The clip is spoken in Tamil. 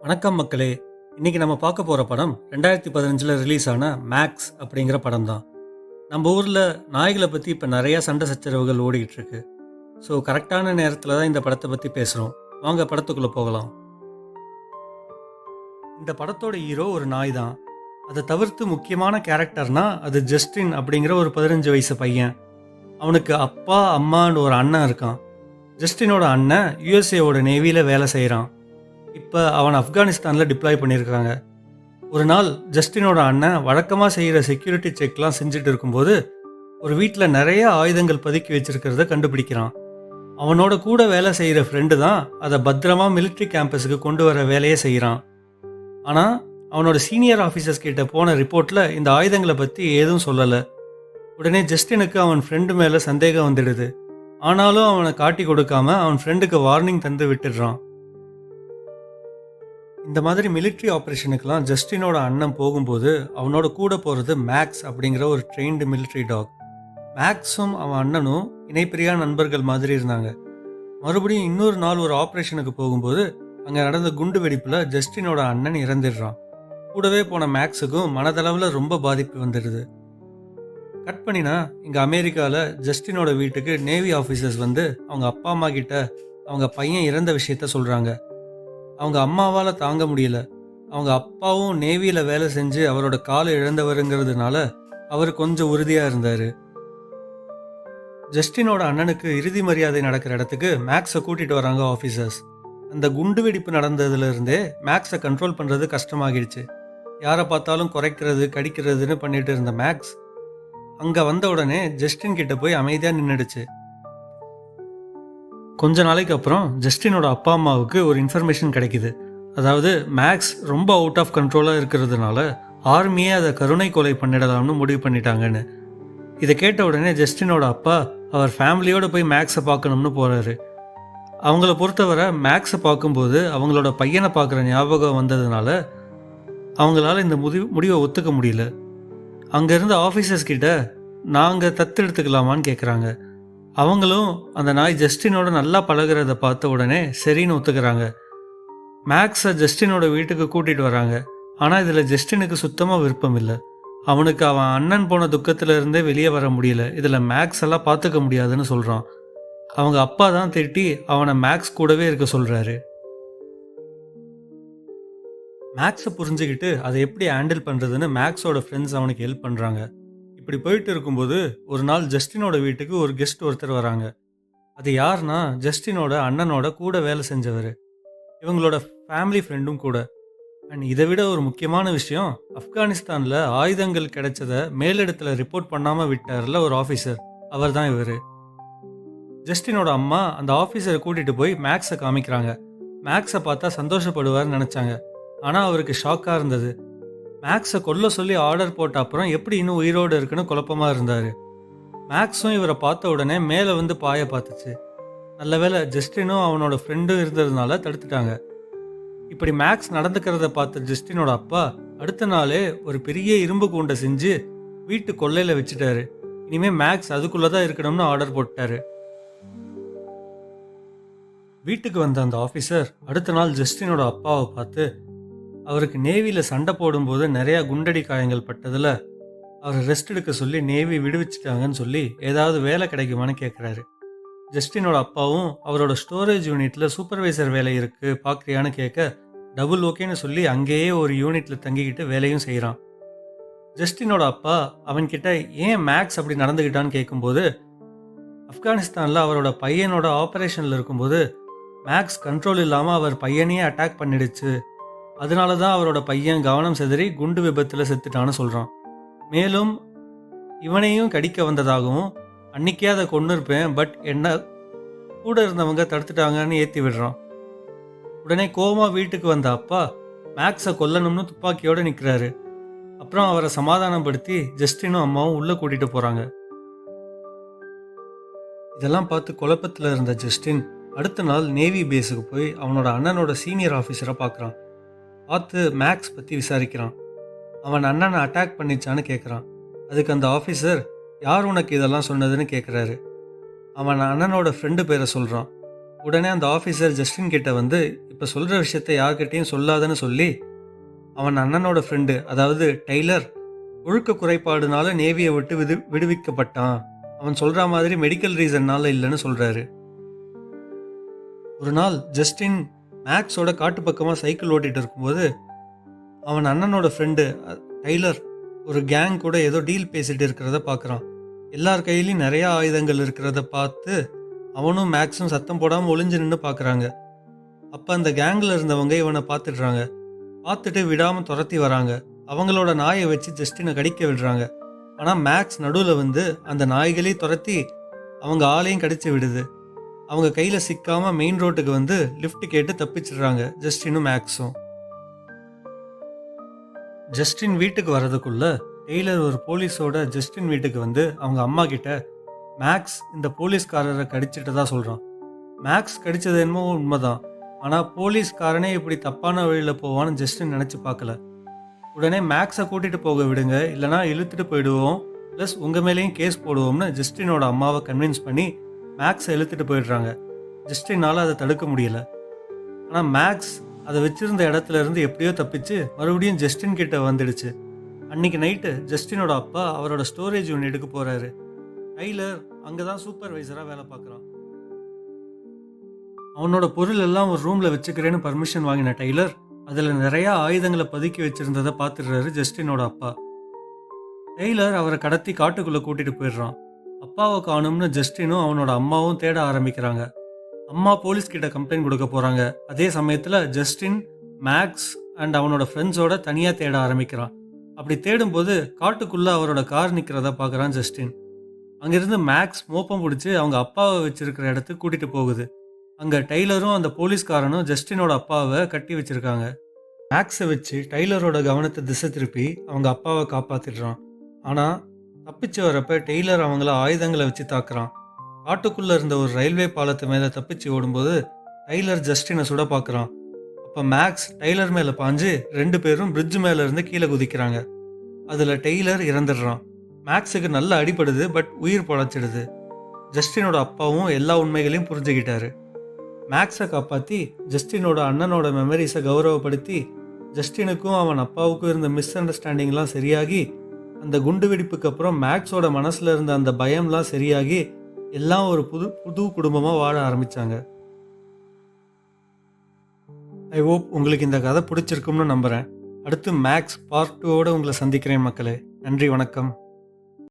வணக்கம் மக்களே. இன்னைக்கு நம்ம பார்க்க போகிற படம் 2015 ரிலீஸ் ஆன மேக்ஸ் அப்படிங்கிற படம் தான். நம்ம ஊரில் நாய்களை பற்றி இப்போ நிறையா சண்டை சச்சரவுகள் ஓடிக்கிட்டு இருக்கு. ஸோ கரெக்டான நேரத்தில் தான் இந்த படத்தை பற்றி பேசுகிறோம். வாங்க படத்துக்குள்ளே போகலாம். இந்த படத்தோட ஹீரோ ஒரு நாய் தான். அதை தவிர்த்து முக்கியமான கேரக்டர்னா அது ஜஸ்டின் அப்படிங்கிற ஒரு 15 வயசு பையன். அவனுக்கு அப்பா அம்மான்னு ஒரு அண்ணன் இருக்கான். ஜஸ்டினோட அண்ணன் யூஎஸ்ஏவோட நேவியில் வேலை செய்கிறான். இப்போ அவன் ஆப்கானிஸ்தானில் டிப்ளாய் பண்ணியிருக்காங்க. ஒரு நாள் ஜஸ்டினோட அண்ணன் வழக்கமாக செய்கிற செக்யூரிட்டி செக்லாம் செஞ்சுட்டு இருக்கும்போது ஒரு வீட்டில் நிறைய ஆயுதங்கள் பதுக்கி வச்சிருக்கிறத கண்டுபிடிக்கிறான். அவனோட கூட வேலை செய்கிற ஃப்ரெண்டு தான் அதை பத்திரமா மிலிட்ரி கேம்பஸுக்கு கொண்டு வர வேலையே செய்கிறான். ஆனால் அவனோட சீனியர் ஆஃபீஸர்ஸ் கிட்ட போன ரிப்போர்ட்டில் இந்த ஆயுதங்களை பற்றி எதுவும் சொல்லலை. உடனே ஜஸ்டினுக்கு அவன் ஃப்ரெண்டு மேலே சந்தேகம் வந்துடுது. ஆனாலும் அவனை காட்டி கொடுக்காம அவன் ஃப்ரெண்டுக்கு வார்னிங் தந்து விட்டுடுறான். இந்த மாதிரி மிலிட்ரி ஆப்ரேஷனுக்கெலாம் ஜஸ்டினோட அண்ணன் போகும்போது அவனோட கூட போகிறது மேக்ஸ் அப்படிங்கிற ஒரு ட்ரெயின்டு மிலிட்ரி டாக். மேக்ஸும் அவன் அண்ணனும் இணைப்பிரியா நண்பர்கள் மாதிரி இருந்தாங்க. மறுபடியும் இன்னொரு நாள் ஒரு ஆப்ரேஷனுக்கு போகும்போது அங்கே நடந்த குண்டு வெடிப்பில் ஜஸ்டினோட அண்ணன் இறந்துடுறான். கூடவே போன மேக்ஸுக்கும் மனதளவில் ரொம்ப பாதிப்பு வந்துடுது. கட் பண்ணினா இங்கே அமெரிக்காவில் ஜஸ்டினோட வீட்டுக்கு நேவி ஆஃபீஸர்ஸ் வந்து அவங்க அப்பா அம்மா கிட்ட அவங்க பையன் இறந்த விஷயத்த சொல்கிறாங்க. அவங்க அம்மாவால் தாங்க முடியல. அவங்க அப்பாவும் நேவியில் வேலை செஞ்சு அவரோட காலை இழந்தவருங்கிறதுனால அவர் கொஞ்சம் உறுதியாக இருந்தார். ஜஸ்டினோட அண்ணனுக்கு இறுதி மரியாதை நடக்கிற இடத்துக்கு மேக்ஸை கூட்டிகிட்டு வராங்க ஆஃபீஸர்ஸ். அந்த குண்டு வெடிப்பு நடந்ததுலேருந்தே மேக்ஸை கண்ட்ரோல் பண்ணுறது கஷ்டமாகிடுச்சு. யாரை பார்த்தாலும் குறைக்கிறது கடிக்கிறதுன்னு பண்ணிட்டு இருந்த மேக்ஸ் அங்கே வந்த உடனே ஜஸ்டின் கிட்ட போய் அமைதியாக நின்றுடுச்சு. கொஞ்ச நாளைக்கு அப்புறம் ஜஸ்டினோட அப்பா அம்மாவுக்கு ஒரு இன்ஃபர்மேஷன் கிடைக்கிது. அதாவது மேக்ஸ் ரொம்ப அவுட் ஆஃப் கண்ட்ரோலாக இருக்கிறதுனால ஆர்மியே அதை கருணை கொலை பண்ணிடலாம்னு முடிவு பண்ணிட்டாங்கன்னு. இதை கேட்ட உடனே ஜஸ்டினோட அப்பா அவர் ஃபேமிலியோடு போய் மேக்ஸை பார்க்கணும்னு போகிறாரு. அவங்கள பொறுத்தவரை மேக்ஸை பார்க்கும்போது அவங்களோட பையனை பார்க்குற ஞாபகம் வந்ததுனால அவங்களால இந்த முடிவை ஒத்துக்க முடியல. அங்கே இருந்த ஆஃபீஸர்ஸ் கிட்ட நாங்கள் தத்து எடுத்துக்கலாமான்னு கேட்குறாங்க. அவங்களும் அந்த நாய் ஜஸ்டினோட நல்லா பழகிறத பார்த்த உடனே சரின்னு ஒத்துக்கிறாங்க. மேக்ஸை ஜஸ்டினோட வீட்டுக்கு கூட்டிகிட்டு வராங்க. ஆனால் இதில் ஜஸ்டினுக்கு சுத்தமாக விருப்பம் இல்லை. அவனுக்கு அவன் அண்ணன் போன துக்கத்தில் இருந்தே வெளியே வர முடியல. இதில் மேக்ஸ் எல்லாம் பார்த்துக்க முடியாதுன்னு சொல்கிறான். அவங்க அப்பா தான் திட்டி அவனை மேக்ஸ் கூடவே இருக்க சொல்கிறாரு. மேக்ஸை புரிஞ்சுக்கிட்டு அதை எப்படி ஹேண்டில் பண்ணுறதுன்னு மேக்ஸோட ஃப்ரெண்ட்ஸ் அவனுக்கு ஹெல்ப் பண்ணுறாங்க. இப்படி போயிட்டு இருக்கும்போது ஒரு நாள் ஜஸ்டினோட வீட்டுக்கு ஒரு கெஸ்ட் ஒருத்தர் வராங்க. அது யாருன்னா ஜஸ்டினோட அண்ணனோட கூட வேலை செஞ்சவர். இவங்களோட ஃபேமிலி ஃப்ரெண்டும் கூட. அண்ட் இதை விட ஒரு முக்கியமான விஷயம், ஆப்கானிஸ்தானில் ஆயுதங்கள் கிடைச்சதை மேலிடத்தில் ரிப்போர்ட் பண்ணாமல் விட்டார்ல ஒரு ஆஃபீஸர், அவர் தான் இவர். ஜஸ்டினோட அம்மா அந்த ஆஃபீஸரை கூட்டிகிட்டு போய் மேக்ஸை காமிக்கிறாங்க. மேக்ஸை பார்த்தா சந்தோஷப்படுவார்னு நினச்சாங்க. ஆனால் அவருக்கு ஷாக்காக இருந்தது. மேக்ஸை கொல்ல சொல்லி ஆர்டர் போட்ட அப்புறம் எப்படி இன்னும் உயிரோடு இருக்குன்னு குழப்பமாக இருந்தார். மேக்ஸும் இவரை பார்த்த உடனே மேலே வந்து பாய பார்த்துச்சு. நல்ல வேளை ஜஸ்டினும் அவனோட ஃப்ரெண்டும் இருந்ததுனால தடுத்துட்டாங்க. இப்படி மேக்ஸ் நடந்துக்கிறத பார்த்த ஜஸ்டினோட அப்பா அடுத்த நாளே ஒரு பெரிய இரும்பு கூண்டை செஞ்சு வீட்டு கொல்லையில் வச்சுட்டாரு. இனிமேல் மேக்ஸ் அதுக்குள்ளே தான் இருக்கணும்னு ஆர்டர் போட்டாரு. வீட்டுக்கு வந்த அந்த ஆஃபீஸர் அடுத்த நாள் ஜஸ்டினோட அப்பாவை பார்த்து அவருக்கு நேவியில் சண்டை போடும்போது நிறையா குண்டடி காயங்கள் பட்டதில் அவரை ரெஸ்ட் எடுக்க சொல்லி நேவி விடுவிச்சிட்டாங்கன்னு சொல்லி ஏதாவது வேலை கிடைக்குமான்னு கேட்குறாரு. ஜஸ்டினோட அப்பாவும் அவரோட ஸ்டோரேஜ் யூனிட்டில் சூப்பர்வைசர் வேலை இருக்குது பார்க்குறியான்னு கேட்க டபுள் ஓகேன்னு சொல்லி அங்கேயே ஒரு யூனிட்டில் தங்கிக்கிட்டு வேலையும் செய்கிறான். ஜஸ்டினோட அப்பா அவன்கிட்ட ஏன் மேக்ஸ் அப்படி நடந்துக்கிட்டான்னு கேட்கும்போது ஆப்கானிஸ்தானில் அவரோட பையனோட ஆப்ரேஷனில் இருக்கும்போது மேக்ஸ் கண்ட்ரோல் இல்லாமல் அவர் பையனையே அட்டாக் பண்ணிடுச்சு, அதனால தான் அவரோட பையன் கவனம் சிதறி குண்டு விபத்தில் செத்துட்டான்னு சொல்கிறான். மேலும் இவனையும் கடிக்க வந்ததாகவும் அன்னைக்கே அதை கொண்டு இருப்பேன் பட் என்ன கூட இருந்தவங்க தடுத்துட்டாங்கன்னு ஏற்றி விடுறான். உடனே கோமா வீட்டுக்கு வந்த அப்பா மேக்ஸை கொல்லணும்னு துப்பாக்கியோடு நிற்கிறாரு. அப்புறம் அவரை சமாதானப்படுத்தி ஜஸ்டினும் அம்மாவும் உள்ளே கூட்டிகிட்டு போகிறாங்க. இதெல்லாம் பார்த்து குழப்பத்தில் இருந்த ஜஸ்டின் அடுத்த நாள் நேவி பேஸுக்கு போய் அவனோட அண்ணனோட சீனியர் ஆஃபீஸரை பார்க்குறான். பார்த்து மேக்ஸ் பற்றி விசாரிக்கிறான். அவன் அண்ணனை அட்டாக் பண்ணிச்சான்னு கேட்குறான். அதுக்கு அந்த ஆஃபீஸர் யார் உனக்கு இதெல்லாம் சொன்னதுன்னு கேட்குறாரு. அவன் அண்ணனோட ஃப்ரெண்டு பேரை சொல்கிறான். உடனே அந்த ஆஃபீஸர் ஜஸ்டின் கிட்ட வந்து இப்போ சொல்கிற விஷயத்த யார்கிட்டயும் சொல்லாதன்னு சொல்லி அவன் அண்ணனோட ஃப்ரெண்டு அதாவது டெய்லர் ஒழுக்க குறைபாடுனால நேவியை விட்டு விடுவிக்கப்பட்டான். அவன் சொல்கிற மாதிரி மெடிக்கல் ரீசன்னால இல்லைன்னு சொல்கிறாரு. ஒரு நாள் ஜஸ்டின் மேக்ஸோட காட்டு பக்கமாக சைக்கிள் ஓட்டிகிட்டு இருக்கும்போது அவன் அண்ணனோட ஃப்ரெண்டு டைலர் ஒரு கேங் கூட ஏதோ டீல் பேசிட்டு இருக்கிறத பார்க்குறான். எல்லார் கையிலையும் நிறையா ஆயுதங்கள் இருக்கிறத பார்த்து அவனும் மேக்ஸும் சத்தம் போடாமல் ஒளிஞ்சு நின்று பார்க்குறாங்க. அப்போ அந்த கேங்கில் இருந்தவங்க இவனை பார்த்துடுறாங்க. பார்த்துட்டு விடாமல் துரத்தி வராங்க. அவங்களோட நாயை வச்சு ஜஸ்டினை கடிக்க விடுறாங்க. ஆனால் மேக்ஸ் நடுவில் வந்து அந்த நாய்களையும் துரத்தி அவங்க ஆளையும் கடிச்சு விடுது. அவங்க கையில் சிக்காமல் மெயின் ரோட்டுக்கு வந்து லிஃப்ட் கேட்டு தப்பிச்சிடுறாங்க ஜஸ்டினும் மேக்ஸும். ஜஸ்டின் வீட்டுக்கு வர்றதுக்குள்ள டெய்லர் ஒரு போலீஸோட ஜஸ்டின் வீட்டுக்கு வந்து அவங்க அம்மா கிட்ட மேக்ஸ் இந்த போலீஸ்காரரை கடிச்சிட்டு தான் சொல்கிறான். மேக்ஸ் கடிச்சது என்னமோ உண்மைதான். ஆனால் போலீஸ்காரனே இப்படி தப்பான வழியில் போவான்னு ஜஸ்டின் நினச்சி பார்க்கல. உடனே மேக்ஸை கூட்டிகிட்டு போக விடுங்க, இல்லைனா இழுத்துட்டு போயிடுவோம், ப்ளஸ் உங்கள் மேலேயும் கேஸ் போடுவோம்னு ஜஸ்டினோட அம்மாவை கன்வின்ஸ் பண்ணி மேக்ஸை இழுத்துட்டு போயிடுறாங்க. ஜஸ்டினால் அதை தடுக்க முடியல. ஆனால் மேக்ஸ் அதை வச்சிருந்த இடத்துல இருந்து எப்படியோ தப்பிச்சு மறுபடியும் ஜஸ்டின் கிட்ட வந்துடுச்சு. அன்னைக்கு நைட்டு ஜஸ்டினோட அப்பா அவரோட ஸ்டோரேஜ் யூனிட்டுக்கு போகிறாரு. டைலர் அங்கே தான் சூப்பர்வைசராக வேலை பார்க்குறான். அவனோட பொருள் எல்லாம் ஒரு ரூமில் வச்சுக்கிறேன்னு பர்மிஷன் வாங்கின டைலர் அதில் நிறையா ஆயுதங்களை பதுக்கி வச்சிருந்ததை பார்த்துடுறாரு ஜஸ்டினோட அப்பா. டெய்லர் அவரை கடத்தி காட்டுக்குள்ளே கூட்டிகிட்டு போயிடுறான். அப்பாவை காணும்னு ஜஸ்டினும் அவனோட அம்மாவும் தேட ஆரம்பிக்கிறாங்க. அம்மா போலீஸ் கிட்ட கம்ப்ளைண்ட் கொடுக்க போகிறாங்க. அதே சமயத்தில் ஜஸ்டின் மேக்ஸ் அண்ட் அவனோட ஃப்ரெண்ட்ஸோட தனியாக தேட ஆரம்பிக்கிறான். அப்படி தேடும்போது காட்டுக்குள்ளே அவரோட கார் நிற்கிறத பார்க்குறான் ஜஸ்டின். அங்கேருந்து மேக்ஸ் மோப்பம் பிடிச்சி அவங்க அப்பாவை வச்சிருக்கிற இடத்துக்கு கூட்டிகிட்டு போகுது. அங்கே டைலரும் அந்த போலீஸ்காரனும் ஜஸ்டினோட அப்பாவை கட்டி வச்சிருக்காங்க. மேக்ஸை வச்சு டைலரோட கவனத்தை திசை திருப்பி அவங்க அப்பாவை காப்பாற்றிடுறான். ஆனால் தப்பிச்சு வரப்ப டெய்லர் அவங்கள ஆயுதங்களை வச்சு தாக்குறான். காட்டுக்குள்ளே இருந்த ஒரு ரயில்வே பாலத்து மேலே தப்பிச்சு ஓடும்போது டைலர் ஜஸ்டினை சுட பார்க்குறான். அப்போ மேக்ஸ் டைலர் மேலே பாஞ்சு 2 பேரும் பிரிட்ஜ் மேலே இருந்து கீழே குதிக்கிறாங்க. அதில் டெய்லர் இறந்துடுறான். மேக்ஸுக்கு நல்ல அடிபடுது, பட் உயிர் பொழைச்சிடுது. ஜஸ்டினோட அப்பாவும் எல்லா உண்மைகளையும் புரிஞ்சுக்கிட்டாரு. மேக்ஸை காப்பாற்றி ஜஸ்டினோட அண்ணனோட மெமரிஸை கௌரவப்படுத்தி ஜஸ்டினுக்கும் அவன் அப்பாவுக்கும் இருந்த மிஸ் அண்டர்ஸ்டாண்டிங்லாம் சரியாகி அந்த குண்டு வெடிப்புக்கு அப்புறம் மேக்ஸோட மனசில் இருந்த அந்த பயம்லாம் சரியாகி எல்லாம் ஒரு புது குடும்பமாக வாழ ஆரம்பித்தாங்க. ஐ ஹோப் உங்களுக்கு இந்த கதை பிடிச்சிருக்கும்னு நம்புகிறேன். அடுத்து மேக்ஸ் பார்ட் 2ஓடு உங்களை சந்திக்கிறேன் மக்களே. நன்றி, வணக்கம்.